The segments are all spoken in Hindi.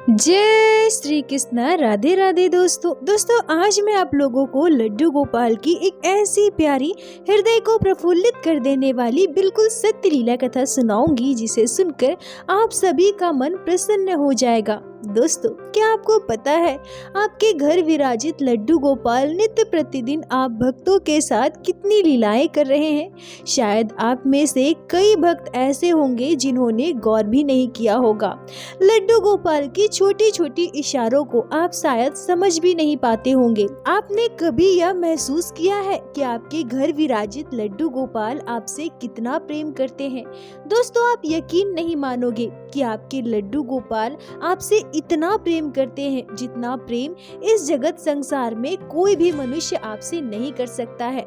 जय श्री कृष्णा। राधे राधे दोस्तों आज मैं आप लोगों को लड्डू गोपाल की एक ऐसी प्यारी हृदय को प्रफुल्लित कर देने वाली बिल्कुल सत्य लीला कथा सुनाऊंगी जिसे सुनकर आप सभी का मन प्रसन्न हो जाएगा। दोस्तों, क्या आपको पता है आपके घर विराजित लड्डू गोपाल नित्य प्रतिदिन आप भक्तों के साथ कितनी लीलाएं कर रहे हैं। शायद आप में से कई भक्त ऐसे होंगे जिन्होंने गौर भी नहीं किया होगा। लड्डू गोपाल की छोटी छोटी इशारों को आप शायद समझ भी नहीं पाते होंगे। आपने कभी यह महसूस किया है कि आपके घर विराजित लड्डू गोपाल आपसे कितना प्रेम करते हैं। दोस्तों, आप यकीन नहीं मानोगे कि आपके लड्डू गोपाल आपसे इतना प्रेम करते हैं जितना प्रेम इस जगत संसार में कोई भी मनुष्य आपसे नहीं कर सकता है।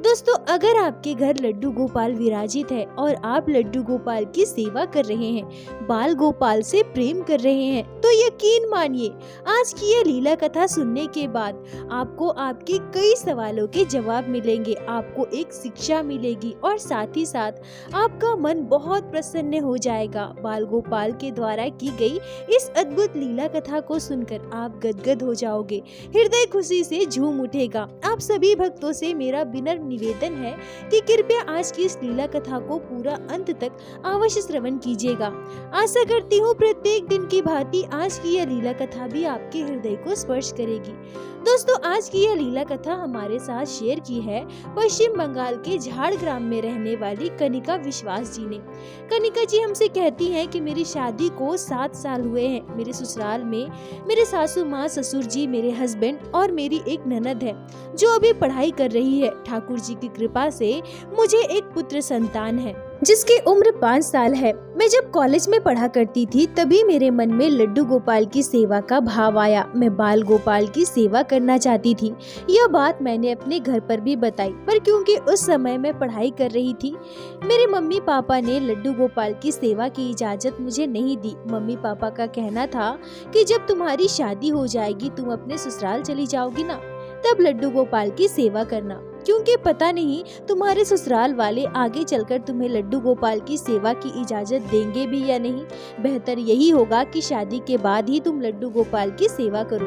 दोस्तों, अगर आपके घर लड्डू गोपाल विराजित है और आप लड्डू गोपाल की सेवा कर रहे हैं, बाल गोपाल से प्रेम कर रहे हैं, तो यकीन मानिए आज की यह लीला कथा सुनने के बाद आपको आपके कई सवालों के जवाब मिलेंगे, आपको एक शिक्षा मिलेगी और साथ ही साथ आपका मन बहुत प्रसन्न हो जाएगा। बाल गोपाल के द्वारा की गई इस अद्भुत लीला कथा को सुनकर आप गदगद हो जाओगे, हृदय खुशी से झूम उठेगा। आप सभी भक्तों से मेरा विनम्र निवेदन है कि कृपया आज की इस लीला कथा को पूरा अंत तक अवश्य श्रवण कीजिएगा। आशा करती हूँ प्रत्येक दिन की भांति आज की यह लीला कथा भी आपके हृदय को स्पर्श करेगी। दोस्तों, आज की यह लीला कथा हमारे साथ शेयर की है पश्चिम बंगाल के झाड़ग्राम में रहने वाली कनिका विश्वास जी ने। कनिका जी हमसे कहती हैं कि मेरी शादी को 7 साल हुए हैं। मेरे ससुराल में मेरे सासू माँ, ससुर जी, मेरे हस्बैंड और मेरी एक ननद है जो अभी पढ़ाई कर रही है। ठाकुर जी की कृपा से मुझे एक पुत्र संतान है जिसकी उम्र 5 साल है। मैं जब कॉलेज में पढ़ा करती थी तभी मेरे मन में लड्डू गोपाल की सेवा का भाव आया। मैं बाल गोपाल की सेवा करना चाहती थी। यह बात मैंने अपने घर पर भी बताई, पर क्योंकि उस समय मैं पढ़ाई कर रही थी, मेरे मम्मी पापा ने लड्डू गोपाल की सेवा की इजाजत मुझे नहीं दी। मम्मी पापा का कहना था कि जब तुम्हारी शादी हो जाएगी, तुम अपने ससुराल चली जाओगी ना, तब लड्डू गोपाल की सेवा करना, क्योंकि पता नहीं तुम्हारे ससुराल वाले आगे चलकर तुम्हें लड्डू गोपाल की सेवा की इजाजत देंगे भी या नहीं। बेहतर यही होगा कि शादी के बाद ही तुम लड्डू गोपाल की सेवा करो।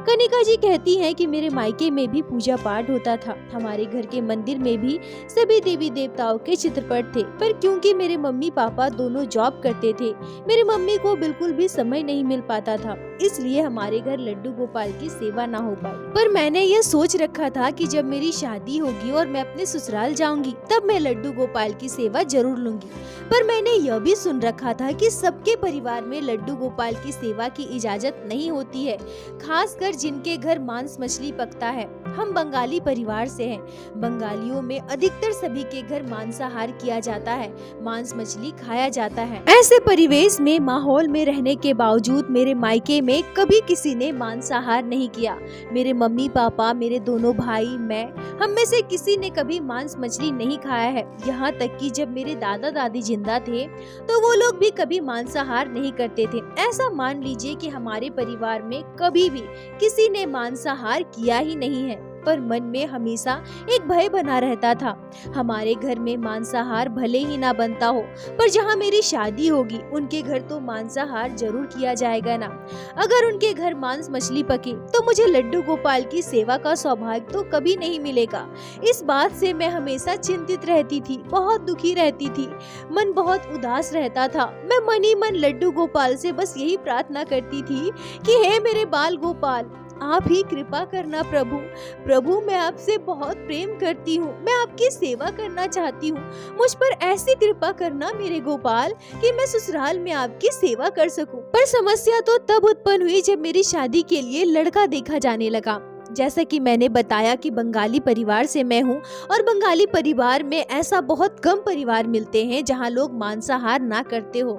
कनिका जी कहती हैं कि मेरे मायके में भी पूजा पाठ होता था। हमारे घर के मंदिर में भी सभी देवी देवताओं के चित्रपट थे, पर क्योंकि मेरे मम्मी पापा दोनों जॉब करते थे, मेरी मम्मी को बिल्कुल भी समय नहीं मिल पाता था, इसलिए हमारे घर लड्डू गोपाल की सेवा ना हो पाई। पर मैंने यह सोच रखा था कि जब मेरी शादी होगी और मैं अपने ससुराल जाऊंगी, तब मैं लड्डू गोपाल की सेवा जरूर लूंगी। पर मैंने यह भी सुन रखा था कि सबके परिवार में लड्डू गोपाल की सेवा की इजाजत नहीं होती है, खासकर जिनके घर मांस मछली पकता है। हम बंगाली परिवार से हैं। बंगालियों में अधिकतर सभी के घर मांसाहार किया जाता है, मांस मछली खाया जाता है। ऐसे परिवेश में, माहौल में रहने के बावजूद मेरे मायके में कभी किसी ने मांसाहार नहीं किया। मेरे मम्मी पापा, मेरे दोनों भाई, मैं, हम में से किसी ने कभी मांस मछली नहीं खाया है। यहाँ तक कि जब मेरे दादा दादी जिंदा थे तो वो लोग भी कभी मांसाहार नहीं करते थे। ऐसा मान लीजिए कि हमारे परिवार में कभी भी किसी ने मांसाहार किया ही नहीं है। पर मन में हमेशा एक भय बना रहता था। हमारे घर में मांसाहार भले ही ना बनता हो, पर जहाँ मेरी शादी होगी उनके घर तो मांसाहार जरूर किया जाएगा ना। अगर उनके घर मांस मछली पके तो मुझे लड्डू गोपाल की सेवा का सौभाग्य तो कभी नहीं मिलेगा। इस बात से मैं हमेशा चिंतित रहती थी, बहुत दुखी रहती थी, मन बहुत उदास रहता था। मैं मन ही मन लड्डू गोपाल से बस यही प्रार्थना करती थी कि हे मेरे बाल गोपाल, आप ही कृपा करना प्रभु। प्रभु, मैं आपसे बहुत प्रेम करती हूँ, मैं आपकी सेवा करना चाहती हूँ। मुझ पर ऐसी कृपा करना मेरे गोपाल कि मैं ससुराल में आपकी सेवा कर सकूं। पर समस्या तो तब उत्पन्न हुई जब मेरी शादी के लिए लड़का देखा जाने लगा। जैसा कि मैंने बताया कि बंगाली परिवार से मैं हूँ और बंगाली परिवार में ऐसा बहुत कम परिवार मिलते हैं जहाँ लोग मांसाहार ना करते हो।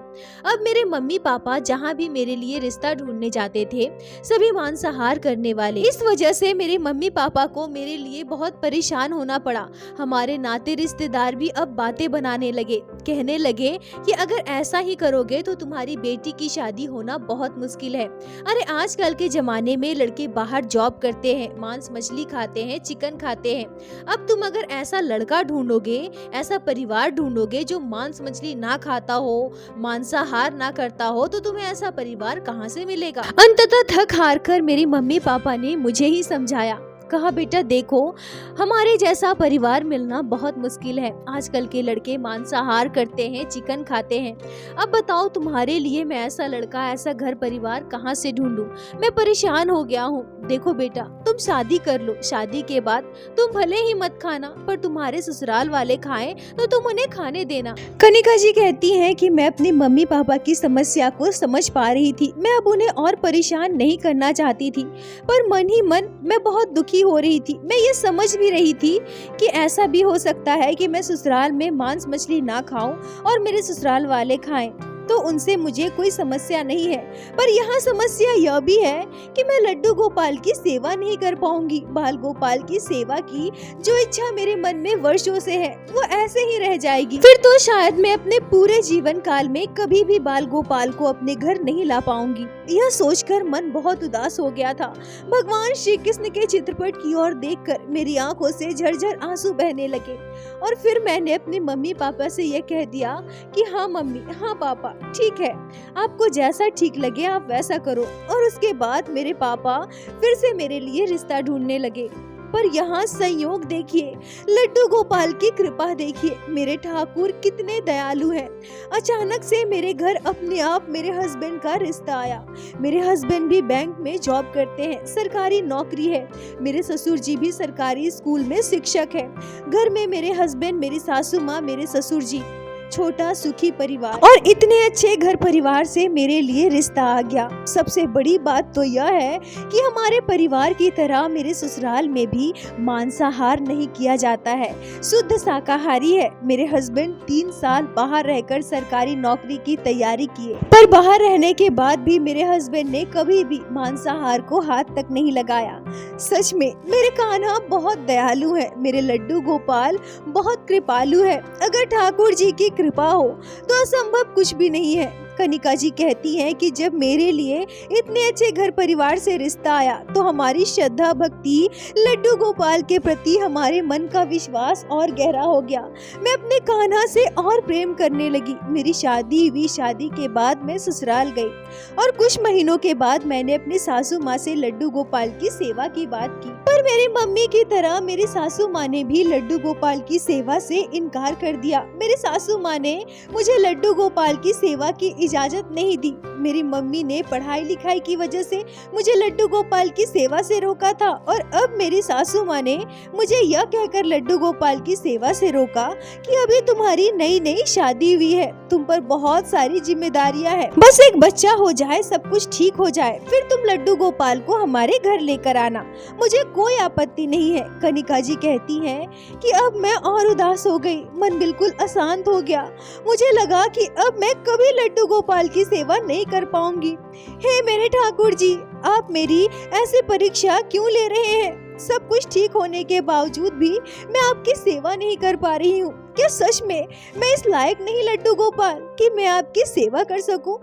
अब मेरे मम्मी पापा जहाँ भी मेरे लिए रिश्ता ढूंढने जाते थे, सभी मांसाहार करने वाले। इस वजह से मेरे मम्मी पापा को मेरे लिए बहुत परेशान होना पड़ा। हमारे नाते रिश्तेदार भी अब बातें बनाने लगे, कहने लगे कि अगर ऐसा ही करोगे तो तुम्हारी बेटी की शादी होना बहुत मुश्किल है। अरे आजकल के जमाने में लड़के बाहर जॉब करते हैं, हैं, मांस मछली खाते हैं, चिकन खाते हैं। अब तुम अगर ऐसा लड़का ढूंढोगे, ऐसा परिवार ढूंढोगे जो मांस मछली ना खाता हो, मांसाहार ना करता हो, तो तुम्हें ऐसा परिवार कहाँ से मिलेगा। अंततः थक हार कर मेरी मम्मी पापा ने मुझे ही समझाया। कहा बेटा देखो, हमारे जैसा परिवार मिलना बहुत मुश्किल है। आजकल के लड़के मांसाहार करते हैं, चिकन खाते हैं। अब बताओ तुम्हारे लिए मैं ऐसा लड़का, ऐसा घर परिवार कहाँ से ढूंढूं? मैं परेशान हो गया हूँ। देखो बेटा, तुम शादी कर लो, शादी के बाद तुम भले ही मत खाना, पर तुम्हारे ससुराल वाले खाएं तो तुम उन्हें खाने देना। कनिका जी कहती हैं कि मैं अपनी मम्मी पापा की समस्या को समझ पा रही थी। मैं अब उन्हें और परेशान नहीं करना चाहती थी, पर मन ही मन मैं बहुत दुखी हो रही थी। मैं ये समझ भी रही थी कि ऐसा भी हो सकता है कि मैं ससुराल में मांस मछली ना खाऊं और मेरे ससुराल वाले खाएं, तो उनसे मुझे कोई समस्या नहीं है। पर यहाँ समस्या यह भी है कि मैं लड्डू गोपाल की सेवा नहीं कर पाऊंगी। बाल गोपाल की सेवा की जो इच्छा मेरे मन में वर्षों से है, वो ऐसे ही रह जाएगी। फिर तो शायद मैं अपने पूरे जीवन काल में कभी भी बाल गोपाल को अपने घर नहीं ला पाऊंगी। यह सोचकर मन बहुत उदास हो गया था। भगवान श्री कृष्ण के चित्रपट की ओर देखकर मेरी आंखों से झरझर आंसू बहने लगे और फिर मैंने अपने मम्मी पापा से यह कह दिया कि हाँ मम्मी, हाँ पापा, ठीक है, आपको जैसा ठीक लगे आप वैसा करो। और उसके बाद मेरे पापा फिर से मेरे लिए रिश्ता ढूंढने लगे। पर यहाँ संयोग देखिए, लड्डू गोपाल की कृपा देखिए, मेरे ठाकुर कितने दयालु हैं। अचानक से मेरे घर अपने आप मेरे हस्बैंड का रिश्ता आया। मेरे हस्बैंड भी बैंक में जॉब करते हैं, सरकारी नौकरी है। मेरे ससुर जी भी सरकारी स्कूल में शिक्षक है। घर में मेरे हस्बैंड, मेरी सासू माँ, मेरे ससुर जी, छोटा सुखी परिवार, और इतने अच्छे घर परिवार से मेरे लिए रिश्ता आ गया। सबसे बड़ी बात तो यह है कि हमारे परिवार की तरह मेरे ससुराल में भी मांसाहार नहीं किया जाता है, शुद्ध शाकाहारी है। मेरे हस्बैंड 3 साल बाहर रहकर सरकारी नौकरी की तैयारी किए, पर बाहर रहने के बाद भी मेरे हस्बैंड ने कभी भी मांसाहार को हाथ तक नहीं लगाया। सच में मेरे कान्हा बहुत दयालु है, मेरे लड्डू गोपाल बहुत कृपालु है। अगर ठाकुर जी की कृपा हो तो असंभव कुछ भी नहीं है। कनिका जी कहती हैं कि जब मेरे लिए इतने अच्छे घर परिवार से रिश्ता आया तो हमारी श्रद्धा भक्ति लड्डू गोपाल के प्रति हमारे मन का विश्वास और गहरा हो गया। मैं अपने कान्हा से और प्रेम करने लगी। मेरी शादी हुई। शादी के बाद मैं ससुराल गई और कुछ महीनों के बाद मैंने अपनी सासू माँ से लड्डू गोपाल की सेवा की बात की, पर मेरी मम्मी की तरह मेरी सासू माँ ने भी लड्डू गोपाल की सेवा से इनकार कर दिया। मेरी सासू माँ ने मुझे लड्डू गोपाल की सेवा की इजाजत नहीं दी। मेरी मम्मी ने पढ़ाई लिखाई की वजह से मुझे लड्डू गोपाल की सेवा से रोका था, और अब मेरी सासू माँ ने मुझे यह कहकर लड्डू गोपाल की सेवा से रोका कि अभी तुम्हारी नई नई शादी हुई है, तुम पर बहुत सारी जिम्मेदारियां हैं, बस एक बच्चा हो जाए, सब कुछ ठीक हो जाए, फिर तुम लड्डू गोपाल को हमारे घर लेकर आना, मुझे कोई आपत्ति नहीं है। कनिका जी कहती हैं कि अब मैं और उदास हो गई, मन बिल्कुल अशांत हो गया। मुझे लगा कि अब मैं कभी लड्डू गोपाल की सेवा नहीं कर पाऊंगी। हे मेरे ठाकुर जी, आप मेरी ऐसी परीक्षा क्यों ले रहे हैं? सब कुछ ठीक होने के बावजूद भी मैं आपकी सेवा नहीं कर पा रही हूँ। क्या सच में मैं इस लायक नहीं लड्डू गोपाल कि मैं आपकी सेवा कर सकूं?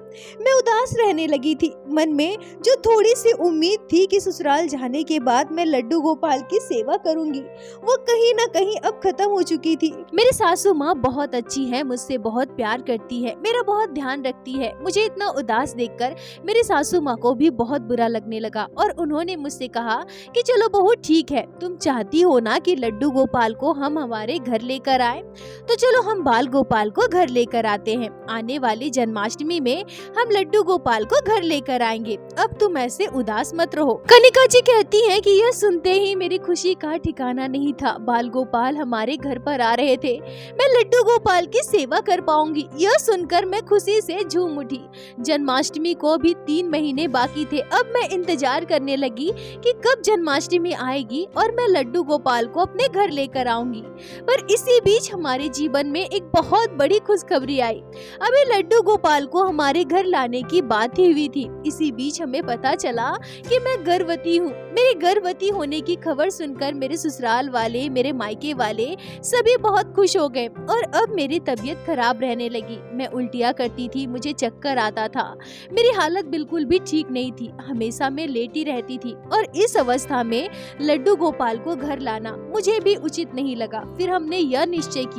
मैं उदास रहने लगी थी। मन में जो थोड़ी सी उम्मीद थी कि ससुराल जाने के बाद मैं लड्डू गोपाल की सेवा करूंगी, वो कहीं ना कहीं अब खत्म हो चुकी थी। मेरी सासू माँ बहुत अच्छी है, मुझसे बहुत प्यार करती है, मेरा बहुत ध्यान रखती है। मुझे इतना उदास देखकर मेरी सासू माँ को भी बहुत बुरा लगने लगा और उन्होंने मुझसे कहा कि चलो बहू ठीक है, तुम चाहती हो ना कि लड्डू गोपाल को हम हमारे घर लेकर आए, तो चलो हम बाल गोपाल को घर लेकर आते हैं। आने वाली जन्माष्टमी में हम लड्डू गोपाल को घर लेकर आएंगे। अब तुम ऐसे उदास मत रहो। कनिका जी कहती हैं कि यह सुनते ही मेरी खुशी का ठिकाना नहीं था। बाल गोपाल हमारे घर पर आ रहे थे, मैं लड्डू गोपाल की सेवा कर पाऊंगी, यह सुनकर मैं खुशी से झूम उठी। जन्माष्टमी को भी 3 महीने बाकी थे। अब मैं इंतजार करने लगी कि कब जन्माष्टमी आएगी और मैं लड्डू गोपाल को अपने घर लेकर आऊंगी। पर इसी बीच हमारे जीवन में एक बहुत बड़ी खुशखबरी आई। अभी लड्डू गोपाल को हमारे घर लाने की बात ही हुई थी। इसी बीच हमें पता चला कि मैं गर्भवती हूँ। मेरे गर्भवती होने की खबर सुनकर मेरे ससुराल वाले, मेरे मायके वाले सभी बहुत खुश हो गए और अब मेरी तबीयत खराब रहने लगी। मैं उल्टियाँ करती थी, मुझे चक्कर आता था, मेरी हालत बिल्कुल भी ठीक नहीं थी, हमेशा मैं लेटी रहती थी और इस अवस्था में लड्डू गोपाल को घर लाना मुझे भी उचित नहीं लगा। फिर हमने यह निश्चय किया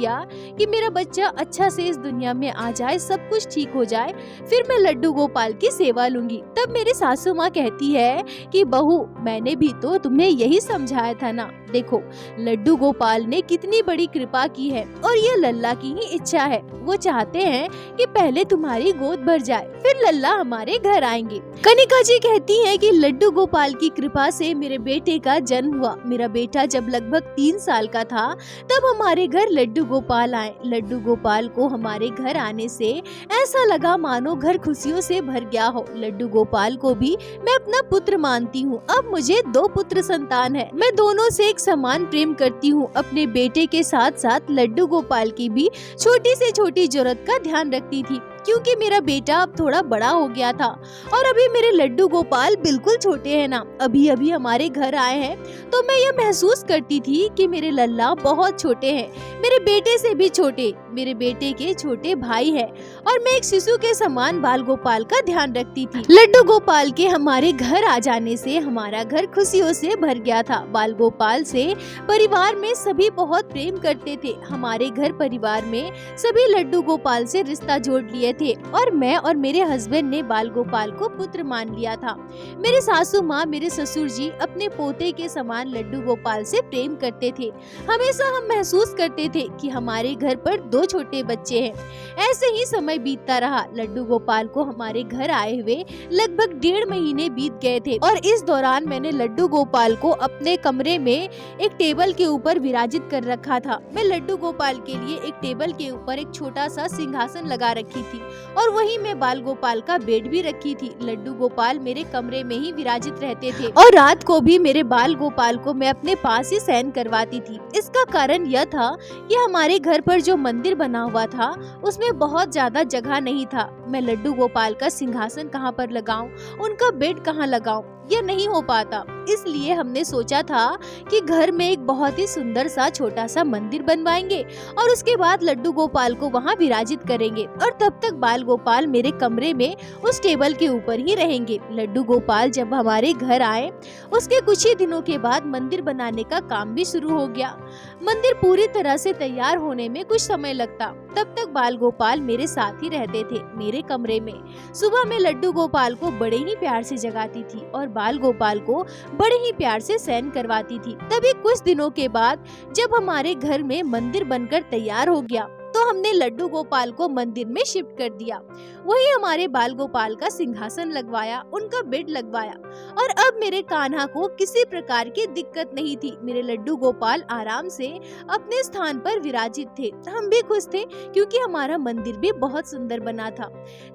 कि मेरा बच्चा अच्छा से इस दुनिया में आ जाए, सब कुछ ठीक हो जाए, फिर मैं लड्डू गोपाल की सेवा लूंगी। तब मेरी सासू माँ कहती है कि बहू, मैंने भी तो तुम्हें यही समझाया था ना, देखो लड्डू गोपाल ने कितनी बड़ी कृपा की है और ये लल्ला की ही इच्छा है। वो चाहते हैं कि पहले तुम्हारी गोद भर जाए, फिर लल्ला हमारे घर आएंगे। कनिका जी कहती हैं कि लड्डू गोपाल की कृपा से मेरे बेटे का जन्म हुआ। मेरा बेटा जब लगभग 3 साल का था तब हमारे घर लड्डू गोपाल आए। लड्डू गोपाल को हमारे घर आने से ऐसा लगा मानो घर खुशियों से भर गया हो। लड्डू गोपाल को भी मैं अपना पुत्र मानती हूँ। अब मुझे 2 पुत्र संतान है। मैं दोनों से एक समान प्रेम करती हूँ। अपने बेटे के साथ साथ लड्डू गोपाल की भी छोटी से छोटी जरूरत का ध्यान रखती थी, क्योंकि मेरा बेटा अब थोड़ा बड़ा हो गया था और अभी मेरे लड्डू गोपाल बिल्कुल छोटे हैं ना, अभी अभी हमारे घर आए हैं। तो मैं यह महसूस करती थी कि मेरे लल्ला बहुत छोटे हैं, मेरे बेटे से भी छोटे, मेरे बेटे के छोटे भाई है और मैं एक शिशु के समान बाल गोपाल का ध्यान रखती थी। लड्डू गोपाल के हमारे घर आ जाने से हमारा घर खुशियों से भर गया था। बाल गोपाल से परिवार में सभी बहुत प्रेम करते थे। हमारे घर परिवार में सभी लड्डू गोपाल से रिश्ता जोड़ लिए थे और मैं और मेरे हस्बैंड ने बाल गोपाल को पुत्र मान लिया था। मेरे सासू माँ, मेरे ससुर जी अपने पोते के समान लड्डू गोपाल से प्रेम करते थे। हमेशा हम महसूस करते थे कि हमारे घर पर 2 छोटे बच्चे हैं। ऐसे ही समय बीतता रहा। लड्डू गोपाल को हमारे घर आए हुए लगभग 1.5 महीने बीत गए थे और इस दौरान मैंने लड्डू गोपाल को अपने कमरे में एक टेबल के ऊपर विराजित कर रखा था। मैं लड्डू गोपाल के लिए एक टेबल के ऊपर एक छोटा सा सिंहासन लगा रखी थी और वहीं मैं बाल गोपाल का बेड भी रखी थी। लड्डू गोपाल मेरे कमरे में ही विराजित रहते थे और रात को भी मेरे बाल गोपाल को मैं अपने पास ही शयन करवाती थी। इसका कारण यह था कि हमारे घर पर जो मंदिर बना हुआ था उसमें बहुत ज्यादा जगह नहीं था। मैं लड्डू गोपाल का सिंहासन कहाँ पर लगाऊं, उनका बेड कहाँ लगाऊं, यह नहीं हो पाता। इसलिए हमने सोचा था कि घर में एक बहुत ही सुंदर सा छोटा सा मंदिर बनवाएंगे और उसके बाद लड्डू गोपाल को वहाँ विराजित करेंगे और तब तक बाल गोपाल मेरे कमरे में उस टेबल के ऊपर ही रहेंगे। लड्डू गोपाल जब हमारे घर आए उसके कुछ ही दिनों के बाद मंदिर बनाने का काम भी शुरू हो गया। मंदिर पूरी तरह से तैयार होने में कुछ समय लगता। तब तक बाल गोपाल मेरे साथ ही रहते थे मेरे कमरे में। सुबह मैं लड्डू गोपाल को बड़े ही प्यार से जगाती थी और बाल गोपाल को बड़े ही प्यार से शयन करवाती थी। तभी कुछ दिनों के बाद जब हमारे घर में मंदिर बनकर तैयार हो गया तो हमने लड्डू गोपाल को मंदिर में शिफ्ट कर दिया। वही हमारे बाल गोपाल का सिंहासन लगवाया, उनका बेड लगवाया और अब मेरे कान्हा को किसी प्रकार की दिक्कत नहीं थी। मेरे लड्डू गोपाल आराम से अपने स्थान पर विराजित थे। हम भी खुश थे क्योंकि हमारा मंदिर भी बहुत सुंदर बना था।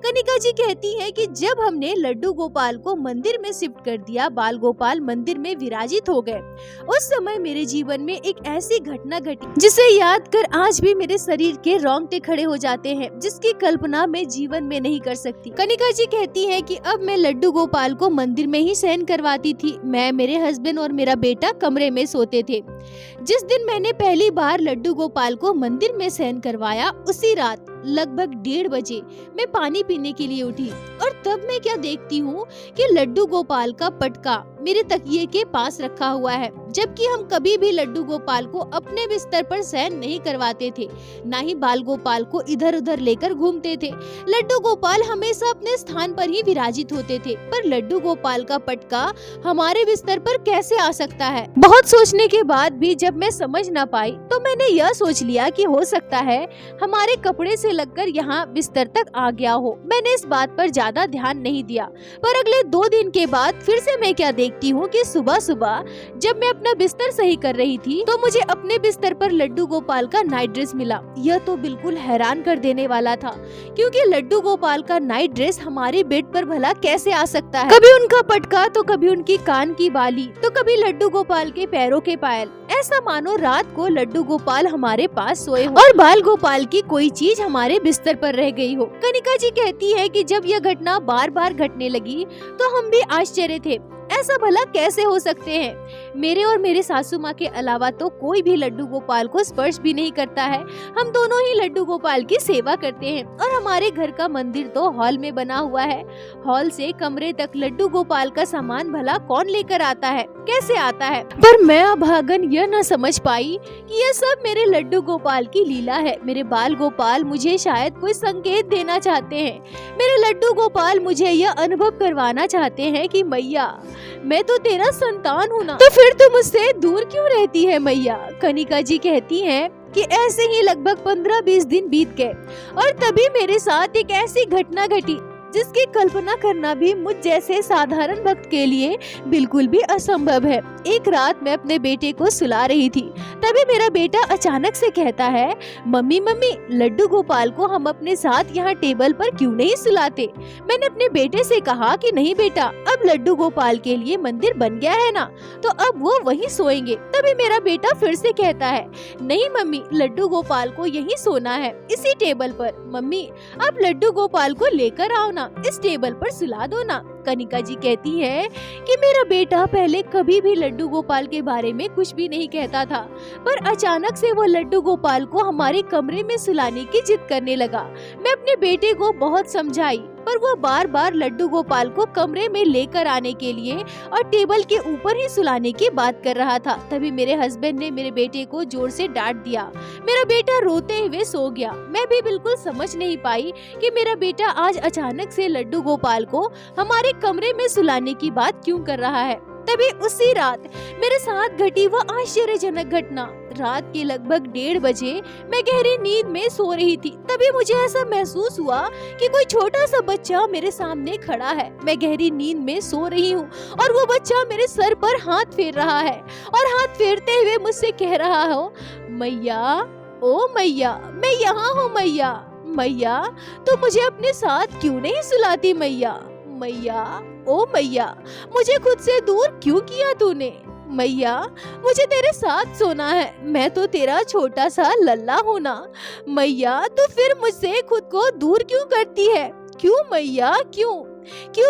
कनिका जी कहती है कि जब हमने लड्डू गोपाल को मंदिर में शिफ्ट कर दिया, बाल गोपाल मंदिर में विराजित हो गए। उस समय मेरे जीवन में एक ऐसी घटना घटी जिसे याद कर आज भी मेरे शरीर के रोंगटे खड़े हो जाते हैं, जिसकी कल्पना मैं जीवन में नहीं कर सकती। कनिका जी कहती है कि अब मैं लड्डू गोपाल को मंदिर में ही शयन करवाती थी। मैं, मेरे हस्बैंड और मेरा बेटा कमरे में सोते थे। जिस दिन मैंने पहली बार लड्डू गोपाल को मंदिर में शयन करवाया उसी रात लगभग 1:30 बजे मैं पानी पीने के लिए उठी और तब मैं क्या देखती हूँ कि लड्डू गोपाल का पटका मेरे तकिए के पास रखा हुआ है, जबकि हम कभी भी लड्डू गोपाल को अपने बिस्तर पर शयन नहीं करवाते थे, ना ही बाल गोपाल को इधर उधर लेकर घूमते थे। लड्डू गोपाल हमेशा अपने स्थान पर ही विराजित होते थे, पर लड्डू गोपाल का पटका हमारे बिस्तर पर कैसे आ सकता है? बहुत सोचने के बाद भी जब मैं समझ ना पाई तो मैंने यह सोच लिया कि हो सकता है हमारे कपड़े से लगकर यहाँ बिस्तर तक आ गया हो। मैंने इस बात पर ज्यादा ध्यान नहीं दिया, पर अगले 2 दिन के बाद फिर से मैं क्या देखती हूँ कि सुबह सुबह जब मैं अपने अपना बिस्तर सही कर रही थी तो मुझे अपने बिस्तर पर लड्डू गोपाल का नाइट ड्रेस मिला। यह तो बिल्कुल हैरान कर देने वाला था, क्योंकि लड्डू गोपाल का नाइट ड्रेस हमारे बेड पर भला कैसे आ सकता है। कभी उनका पटका तो कभी उनकी कान की बाली तो कभी लड्डू गोपाल के पैरों के पायल। ऐसा मानो रात को लड्डू गोपाल हमारे पास सोए हो और बाल गोपाल की कोई चीज हमारे बिस्तर पर रह गई हो। कनिका जी कहती है कि जब यह घटना बार बार घटने लगी तो हम भी आश्चर्य थे, ऐसा भला कैसे हो सकते हैं। मेरे और मेरे सासू माँ के अलावा तो कोई भी लड्डू गोपाल को स्पर्श भी नहीं करता है। हम दोनों ही लड्डू गोपाल की सेवा करते हैं और हमारे घर का मंदिर तो हॉल में बना हुआ है। हॉल से कमरे तक लड्डू गोपाल का सामान भला कौन लेकर आता है, कैसे आता है। पर मैं अभागन यह न समझ पाई कि यह सब मेरे लड्डू गोपाल की लीला है। मेरे बाल गोपाल मुझे शायद कोई संकेत देना चाहते हैं। मेरे लड्डू गोपाल मुझे यह अनुभव करवाना चाहते हैं कि मैया मैं तो तेरा संतान हूँ ना, तो फिर तुम मुझसे दूर क्यों रहती है मैया। कनिका जी कहती हैं कि ऐसे ही लगभग 15-20 दिन बीत गए और तभी मेरे साथ एक ऐसी घटना घटी जिसकी कल्पना करना भी मुझ जैसे साधारण भक्त के लिए बिल्कुल भी असंभव है। एक रात मैं अपने बेटे को सुला रही थी, तभी मेरा बेटा अचानक से कहता है, मम्मी मम्मी लड्डू गोपाल को हम अपने साथ यहाँ टेबल पर क्यों नहीं सुलाते। मैंने अपने बेटे से कहा कि नहीं बेटा, अब लड्डू गोपाल के लिए मंदिर बन गया है ना, तो अब वो वहीं सोएंगे। तभी मेरा बेटा फिर से कहता है, नहीं मम्मी लड्डू गोपाल को यहीं सोना है, इसी टेबल पर। मम्मी अब लड्डू गोपाल को लेकर आओ ना, इस टेबल पर सुला दो ना। कनिका जी कहती है कि मेरा बेटा पहले कभी भी लड्डू गोपाल के बारे में कुछ भी नहीं कहता था, पर अचानक से वो लड्डू गोपाल को हमारे कमरे में सुलाने की जिद करने लगा। मैं अपने बेटे को बहुत समझाई, पर वो बार बार लड्डू गोपाल को कमरे में लेकर आने के लिए और टेबल के ऊपर ही सुलाने की बात कर रहा था। तभी मेरे हस्बैंड ने मेरे बेटे को जोर से डांट दिया। मेरा बेटा रोते हुए सो गया। मैं भी बिल्कुल समझ नहीं पाई कि मेरा बेटा आज अचानक से लड्डू गोपाल को हमारे कमरे में सुलाने की बात क्यों कर रहा है। तभी उसी रात मेरे साथ घटी वो आश्चर्यजनक घटना। रात के लगभग 1:30 बजे मैं गहरी नींद में सो रही थी। तभी मुझे ऐसा महसूस हुआ कि कोई छोटा सा बच्चा मेरे सामने खड़ा है। मैं गहरी नींद में सो रही हूँ और वो बच्चा मेरे सर पर हाथ फेर रहा है और हाथ फेरते हुए मुझसे कह रहा हो, मैया ओ मैया मैं यहाँ हूँ मैया। मैया तो मुझे अपने साथ क्यों नहीं सुलाती मैया। मैया ओ मैया मुझे खुद से दूर क्यों किया तूने। मैया मुझे तेरे साथ सोना है, मैं तो तेरा छोटा सा लल्ला हूँ ना। मैया तो फिर मुझसे खुद को दूर क्यों करती है। क्यों मैया क्यों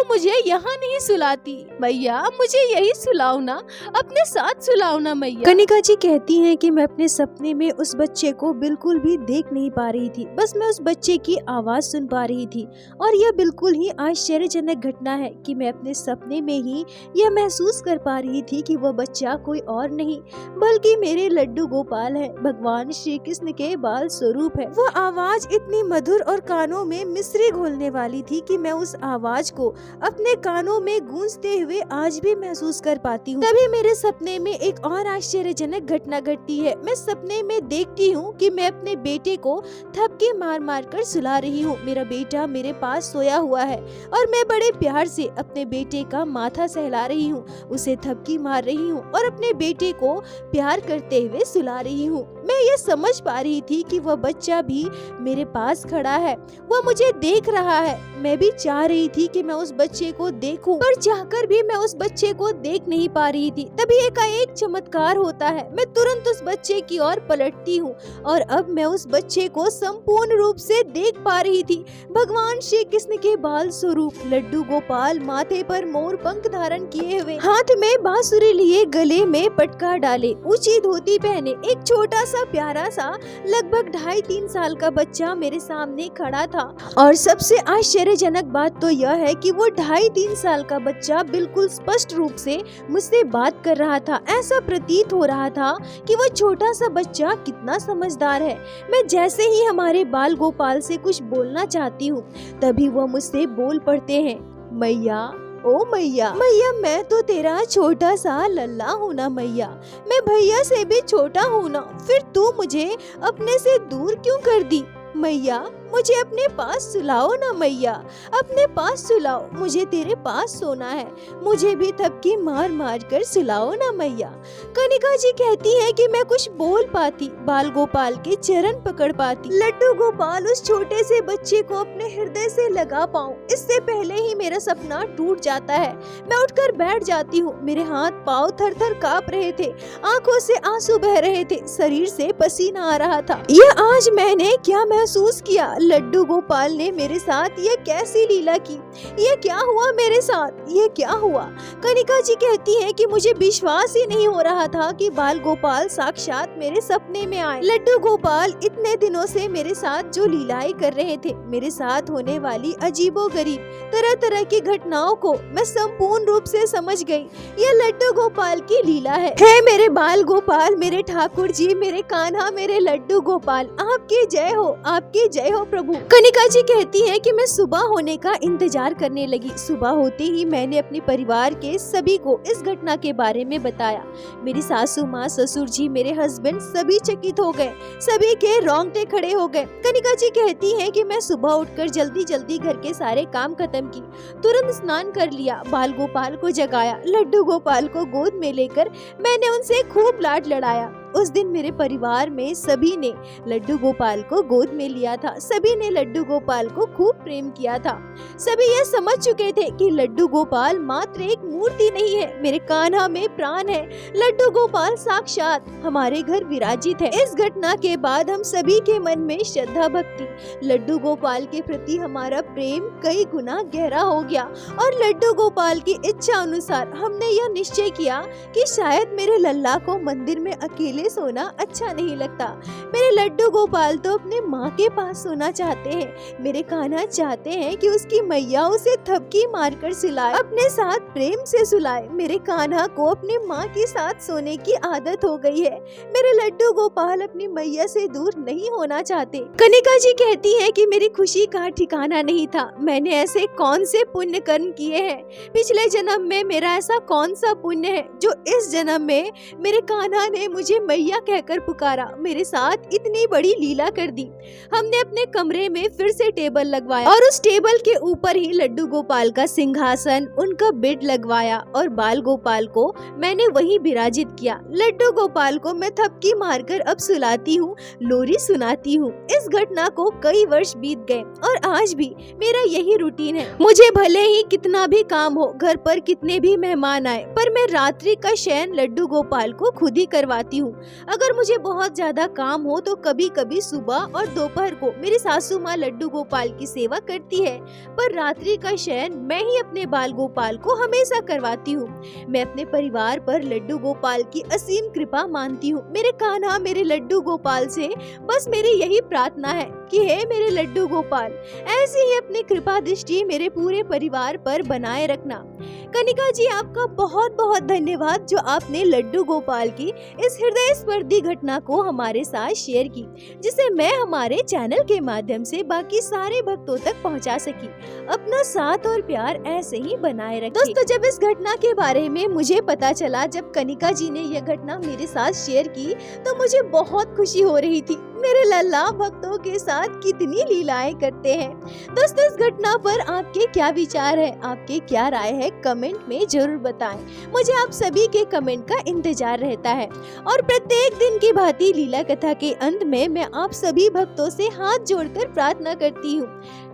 मुझे यहाँ नहीं सुलाती। मैया मुझे यही सुलाओ ना, अपने साथ सुलाओ ना मैया। कनिका जी कहती हैं कि मैं अपने सपने में उस बच्चे को बिल्कुल भी देख नहीं पा रही थी, बस मैं उस बच्चे की आवाज सुन पा रही थी। और यह बिल्कुल ही आश्चर्यजनक घटना है कि मैं अपने सपने में ही यह महसूस कर पा रही थी कि वह बच्चा कोई और नहीं बल्कि मेरे लड्डू गोपाल है, भगवान श्री कृष्ण के बाल स्वरूप है। वो आवाज इतनी मधुर और कानों में मिश्री घोलने वाली थी कि मैं उस आवाज को अपने कानों में गूंजते हुए आज भी महसूस कर पाती हूँ। तभी मेरे सपने में एक और आश्चर्यजनक घटना घटती है। मैं सपने में देखती हूँ कि मैं अपने बेटे को थपकी मार मार कर सुला रही हूँ। मेरा बेटा मेरे पास सोया हुआ है और मैं बड़े प्यार से अपने बेटे का माथा सहला रही हूँ, उसे थपकी मार रही हूँ और अपने बेटे को प्यार करते हुए सुला रही हूँ। मैं ये समझ पा रही थी कि वह बच्चा भी मेरे पास खड़ा है, वह मुझे देख रहा है। मैं भी चाह रही थी कि मैं उस बच्चे को देखूं, पर चाहकर भी मैं उस बच्चे को देख नहीं पा रही थी। तभी एकाएक चमत्कार होता है, मैं तुरंत उस बच्चे की ओर पलटती हूँ और अब मैं उस बच्चे को संपूर्ण रूप से देख पा रही थी। भगवान श्री कृष्ण के बाल स्वरूप लड्डू गोपाल माथे पर मोर पंख धारण किए हुए, हाथ में बांसुरी लिए, गले में पटका डाले, ऊंची धोती पहने एक छोटा सा प्यारा सा लगभग 2.5-3 साल का बच्चा मेरे सामने खड़ा था। और सबसे आश्चर्यजनक बात तो यह है कि वो 2.5-3 साल का बच्चा बिल्कुल स्पष्ट रूप से मुझसे बात कर रहा था। ऐसा प्रतीत हो रहा था कि वो छोटा सा बच्चा कितना समझदार है। मैं जैसे ही हमारे बाल गोपाल से कुछ बोलना चाहती हूँ तभी वो मुझसे बोल पड़ते हैं, मैया ओ मैया मैं तो तेरा छोटा सा लल्ला हूँ ना मैया, मैं भैया से भी छोटा हूँ ना, फिर तू मुझे अपने से दूर क्यों कर दी। मैया मुझे अपने पास सुलाओ ना मैया, अपने पास सुलाओ, मुझे तेरे पास सोना है, मुझे भी थपकी मार मार कर सुलाओ ना मैया। कनिका जी कहती है कि मैं कुछ बोल पाती, बाल गोपाल के चरण पकड़ पाती, लड्डू गोपाल उस छोटे से बच्चे को अपने हृदय से लगा पाऊं, इससे पहले ही मेरा सपना टूट जाता है। मैं उठकर बैठ जाती हूँ, मेरे हाथ पाँव थर थर काँप रहे थे, आंखों से आंसू बह रहे थे, शरीर से पसीना आ रहा था। यह आज मैंने क्या महसूस किया, लड्डू गोपाल ने मेरे साथ यह कैसी लीला की, ये क्या हुआ मेरे साथ, ये क्या हुआ। कनिका जी कहती है कि मुझे विश्वास ही नहीं हो रहा था कि बाल गोपाल साक्षात मेरे सपने में आए। लड्डू गोपाल इतने दिनों से मेरे साथ जो लीलाएं कर रहे थे, मेरे साथ होने वाली अजीबोगरीब तरह तरह की घटनाओं को मैं संपूर्ण रूप से समझ गई। यह लड्डू गोपाल की लीला है। हे मेरे बाल गोपाल, मेरे ठाकुर जी, मेरे कान्हा, मेरे लड्डू गोपाल, आपकी जय हो, आपकी जय हो प्रभु। कनिका जी कहती है कि मैं सुबह होने का इंतजार करने लगी। सुबह होते ही मैंने अपने परिवार के सभी को इस घटना के बारे में बताया। मेरी सासू माँ, ससुर जी, मेरे हस्बैंड सभी चकित हो गए, सभी के रोंगटे खड़े हो गए। कनिका जी कहती है कि मैं सुबह उठकर जल्दी जल्दी घर के सारे काम खत्म की, तुरंत स्नान कर लिया, बाल गोपाल को जगाया, लड्डू गोपाल को गोद में लेकर मैंने उनसे खूब लाड लड़ाया। उस दिन मेरे परिवार में सभी ने लड्डू गोपाल को गोद में लिया था, सभी ने लड्डू गोपाल को खूब प्रेम किया था। सभी यह समझ चुके थे कि लड्डू गोपाल मात्र एक मूर्ति नहीं है, मेरे कान्हा में प्राण है। लड्डू गोपाल साक्षात हमारे घर विराजित है। इस घटना के बाद हम सभी के मन में श्रद्धा भक्ति, लड्डू गोपाल के प्रति हमारा प्रेम कई गुना गहरा हो गया और लड्डू गोपाल की इच्छा अनुसार हमने यह निश्चय किया कि शायद मेरे लल्ला को मंदिर में अकेले सोना अच्छा नहीं लगता। मेरे लड्डू गोपाल तो अपने माँ के पास सोना चाहते हैं। मेरे कान्हा चाहते हैं कि उसकी मैया उसे थपकी मारकर सुलाए, अपने साथ प्रेम से सुलाए। मेरे कान्हा को अपनी माँ के साथ सोने की आदत हो गई है। मेरे लड्डू गोपाल अपनी मैया से दूर नहीं होना चाहते। कनिका जी कहती है कि मेरी खुशी का ठिकाना नहीं था। मैंने ऐसे कौन से पुण्य कर्म किए हैं, पिछले जन्म में मेरा ऐसा कौन सा पुण्य है जो इस जन्म में मेरे कान्हा ने मुझे मैया कहकर पुकारा, मेरे साथ इतनी बड़ी लीला कर दी। हमने अपने कमरे में फिर से टेबल लगवाया और उस टेबल के ऊपर ही लड्डू गोपाल का सिंहासन, उनका बेड लगवाया और बाल गोपाल को मैंने वहीं विराजित किया। लड्डू गोपाल को मैं थपकी मारकर अब सुलाती हूँ, लोरी सुनाती हूँ। इस घटना को कई वर्ष बीत गए और आज भी मेरा यही रूटीन है। मुझे भले ही कितना भी काम हो, घर पर कितने भी मेहमान आए, पर मैं रात्रि का शयन लड्डू गोपाल को खुद ही करवाती हूँ। अगर मुझे बहुत ज्यादा काम हो तो कभी कभी सुबह और दोपहर को मेरी सासू माँ लड्डू गोपाल की सेवा करती है, पर रात्रि का शयन मैं ही अपने बाल गोपाल को हमेशा करवाती हूँ। मैं अपने परिवार पर लड्डू गोपाल की असीम कृपा मानती हूँ। मेरे कान्हा, मेरे लड्डू गोपाल से बस मेरी यही प्रार्थना है कि हे मेरे लड्डू गोपाल, ऐसी ही अपनी कृपा दृष्टि मेरे पूरे परिवार पर बनाए रखना। कनिका जी, आपका बहुत बहुत धन्यवाद जो आपने लड्डू गोपाल की इस हृदय स्पर्धी घटना को हमारे साथ शेयर की, जिसे मैं हमारे चैनल के माध्यम से बाकी सारे भक्तों तक पहुंचा सकी। अपना साथ और प्यार ऐसे ही बनाए रखें। दोस्तों, जब इस घटना के बारे में मुझे पता चला, जब कनिका जी ने यह घटना मेरे साथ शेयर की, तो मुझे बहुत खुशी हो रही थी। मेरे लल्ला भक्तों के साथ कितनी लीलाएं करते हैं। दोस्तों, इस घटना पर आपके क्या विचार है, आपके क्या राय है, कमेंट में जरूर बताएं। मुझे आप सभी के कमेंट का इंतजार रहता है। और प्रत्येक दिन की भांति लीला कथा के अंत में मैं आप सभी भक्तों से हाथ जोड़कर प्रार्थना करती हूँ,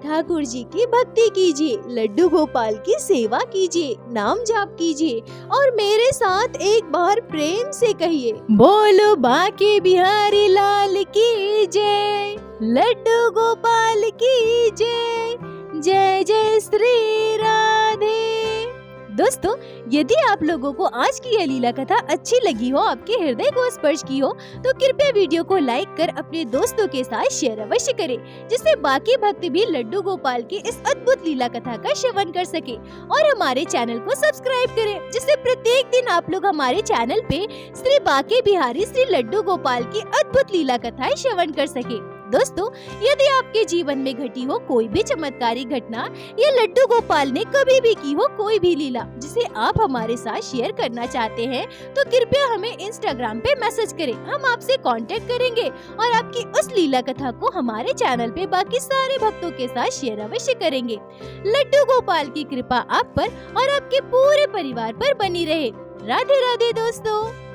ठाकुर जी की भक्ति कीजिए, लड्डू गोपाल की सेवा कीजिए, नाम जाप कीजिए और मेरे साथ एक बार प्रेम से कहिए, बोलो बांके बिहारी लाल की जय, लड्डू गोपाल की जय, जय जय श्री राधे। दोस्तों, यदि आप लोगों को आज की यह लीला कथा अच्छी लगी हो, आपके हृदय को स्पर्श की हो, तो कृपया वीडियो को लाइक कर अपने दोस्तों के साथ शेयर अवश्य करें, जिससे बाकी भक्त भी लड्डू गोपाल की इस अद्भुत लीला कथा का श्रवण कर सके। और हमारे चैनल को सब्सक्राइब करें, जिससे प्रत्येक दिन आप लोग हमारे चैनल पे श्री बांके बिहारी श्री लड्डू गोपाल की अद्भुत लीला कथाएं श्रवण कर सके। दोस्तों, यदि आपके जीवन में घटी हो कोई भी चमत्कारी घटना या लड्डू गोपाल ने कभी भी की हो कोई भी लीला जिसे आप हमारे साथ शेयर करना चाहते हैं, तो कृपया हमें इंस्टाग्राम पे मैसेज करें। हम आपसे कांटेक्ट करेंगे और आपकी उस लीला कथा को हमारे चैनल पे बाकी सारे भक्तों के साथ शेयर अवश्य करेंगे। लड्डू गोपाल की कृपा आप पर और आपके पूरे परिवार पर बनी रहे। राधे राधे दोस्तों।